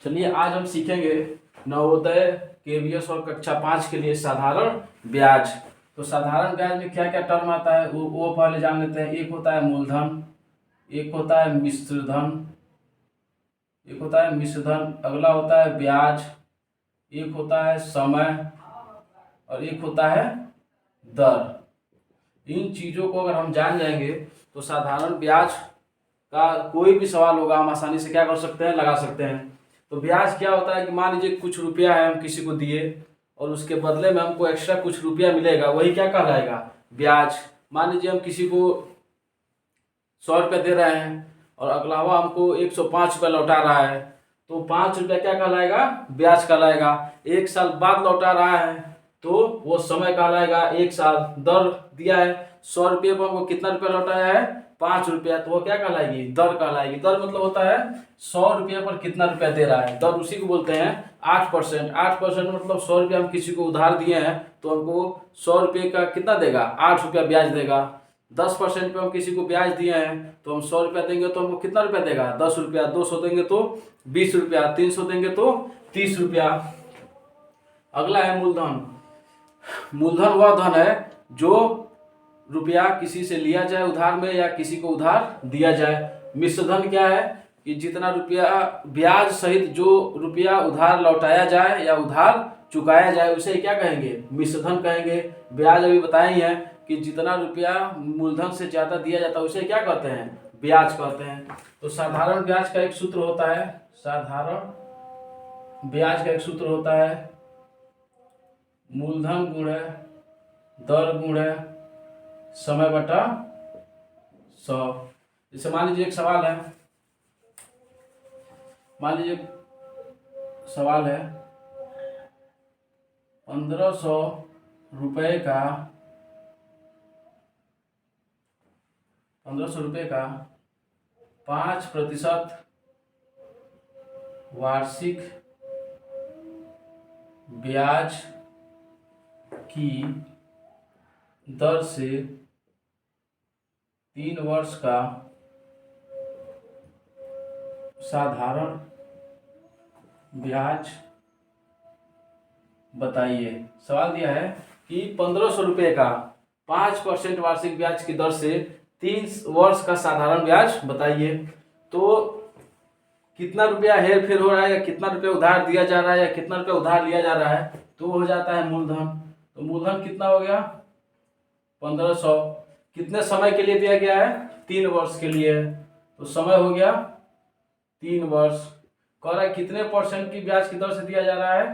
चलिए आज हम सीखेंगे नवोदय केवीएस और कक्षा 5 के लिए साधारण ब्याज। तो साधारण ब्याज में क्या क्या टर्म आता है वो पहले जान लेते हैं। एक होता है मूलधन, एक होता है मिश्रधन, अगला होता है ब्याज, एक होता है समय और एक होता है दर। इन चीज़ों को अगर हम जान जाएंगे तो साधारण ब्याज का कोई भी सवाल होगा हम आसानी से क्या कर सकते हैं, लगा सकते हैं। तो ब्याज क्या होता है कि मान लीजिए कुछ रुपया है, हम किसी को दिए और उसके बदले में हमको एक्स्ट्रा कुछ रुपया मिलेगा, वही क्या कहलाएगा, ब्याज। मान लीजिए हम किसी को 100 रुपया दे रहे हैं और अगलावा हमको 105 रुपया लौटा रहा है, तो 5 रुपया क्या कहलाएगा, ब्याज कहलाएगा। 1 साल बाद लौटा रहा है तो वो समय कहलाएगा 1 साल। दर दिया है 100 रुपये पर हमको कितना रुपया लौटाया है, 5 रुपया, तो वो क्या कहलाएगी, दर कहलाएगी। दर मतलब होता है 100 रुपये पर कितना रुपया दे रहा है, दर उसी को बोलते हैं 8%। 8% मतलब 100 रुपया हम किसी को उधार दिए हैं तो हमको 100 रुपये का कितना देगा, 8 रुपया ब्याज देगा। 10% पे हम किसी को ब्याज दिए हैं तो हम 100 रुपया देंगे तो हमको कितना रुपया देगा, 10 रुपया। 200 देंगे तो 20 रुपया, 300 देंगे तो 30 रुपया। अगला है मूलधन। मूलधन वह धन है जो रुपया किसी से लिया जाए उधार में या किसी को उधार दिया जाए। मिश्रधन क्या है कि जितना रुपया ब्याज सहित जो रुपया उधार लौटाया जाए या उधार चुकाया जाए उसे क्या कहेंगे, मिश्रधन कहेंगे। ब्याज अभी बताए ही हैं कि जितना रुपया मूलधन से ज़्यादा दिया जाता है उसे क्या कहते हैं, ब्याज कहते हैं। तो साधारण ब्याज का एक सूत्र होता है, साधारण ब्याज का एक सूत्र होता है मूलधन गुणे दर गुणे समय बटा 100। जैसे मान लीजिए एक सवाल है, मान लीजिए सवाल है 1500 रुपये का 5% वार्षिक ब्याज की दर से 3 वर्ष का साधारण ब्याज बताइए। सवाल दिया है कि 1500 रुपये का 5% वार्षिक ब्याज की दर से 3 वर्ष का साधारण ब्याज बताइए। तो कितना रुपया हेर फेर हो रहा है या कितना रुपया उधार दिया जा रहा है या कितना रुपया उधार लिया जा रहा है, तो हो जाता है मूलधन। तो मूलधन कितना हो गया, 1500। कितने समय के लिए दिया गया है, 3 वर्ष के लिए, तो समय हो गया 3 वर्ष। कह रहा है कितने परसेंट की ब्याज की दर से दिया जा रहा है,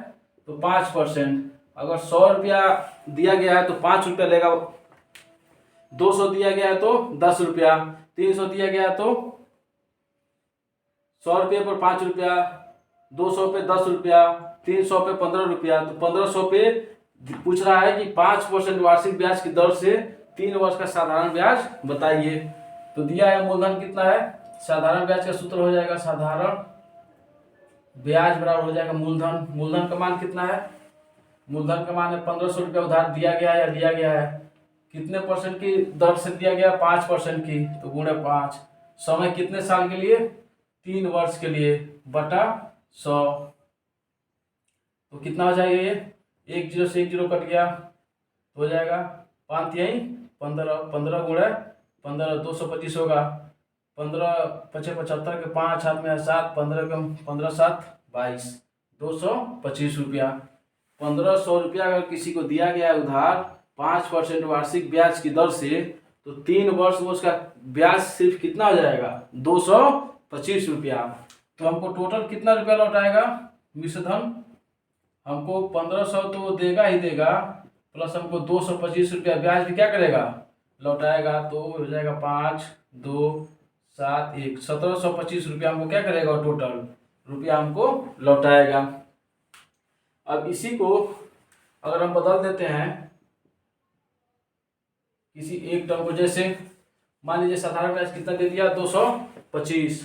तो 5%। अगर 100 रुपया दिया गया है तो 5 रुपया लेगा, 200 दिया गया है तो 10 रुपया, 300 दिया गया है तो 100 रुपये पर 5 रुपया, 200 पे 10 रुपया, 300 पे 15 रुपया। तो 1500 पे पूछ रहा है कि 5% वार्षिक ब्याज की दर से 3 वर्ष का साधारण ब्याज बताइए। तो दिया है मूलधन कितना है, साधारण ब्याज का सूत्र हो जाएगा साधारण ब्याज बराबर हो जाएगा मूलधन। मूलधन का मान कितना है, मूलधन का मान है 1500 रुपया उधार दिया गया है या लिया गया है, कितने परसेंट की दर से दिया गया, 5% की, तो गुणे 5। समय कितने साल के लिए, 3 वर्ष के लिए, बटा 100। तो कितना हो जाएगा ये, 1 0 से 1 0 कट गया तो हो जाएगा 5 तिहाई 15, 15 गुणे 15 225 होगा। 15 पचे 75 के 5 हाथ में है 7, 15 के 15 7 22, 225 रुपया। 1500 रुपया अगर किसी को दिया गया है उधार 5% वार्षिक ब्याज की दर से, तो 3 वर्ष में उसका ब्याज सिर्फ कितना हो जाएगा, 225 रुपया। तो हमको टोटल कितना रुपया लौटाएगा, मिश्रधन हमको 1500 तो देगा ही देगा, प्लस हमको 225 रुपया ब्याज भी क्या करेगा, लौटाएगा। तो हो जाएगा 5 2 7 1 1725 रुपया हमको क्या करेगा, टोटल रुपया हमको लौटाएगा। अब इसी को अगर हम बदल देते हैं किसी एक टर्म को, जैसे मान लीजिए साधारण ब्याज कितना दे दिया, 225।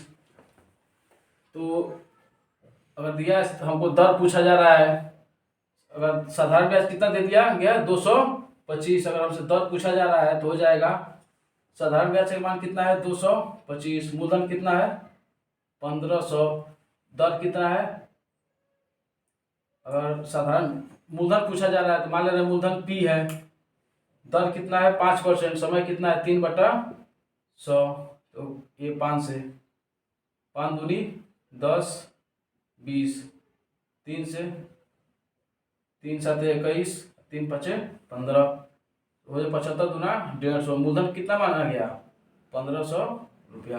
तो अगर दिया है तो हमको दर पूछा जा रहा है, अगर साधारण ब्याज कितना दे दिया गया 225, अगर हमसे दर पूछा जा रहा है तो हो जाएगा साधारण ब्याज का मान कितना है, 225। मूलधन कितना है, 1500, दर कितना है अगर साधारण मूलधन पूछा जा रहा है तो मान ले रहे हैं मूलधन P है, दर कितना है 5%, समय कितना है 3/100, तो ये 5 से 5 दूनी 10 20, 3 से 3 7 21, 3 5 15, हो जाए 75 दूना 150। मूलधन कितना माना गया 1500 रुपया।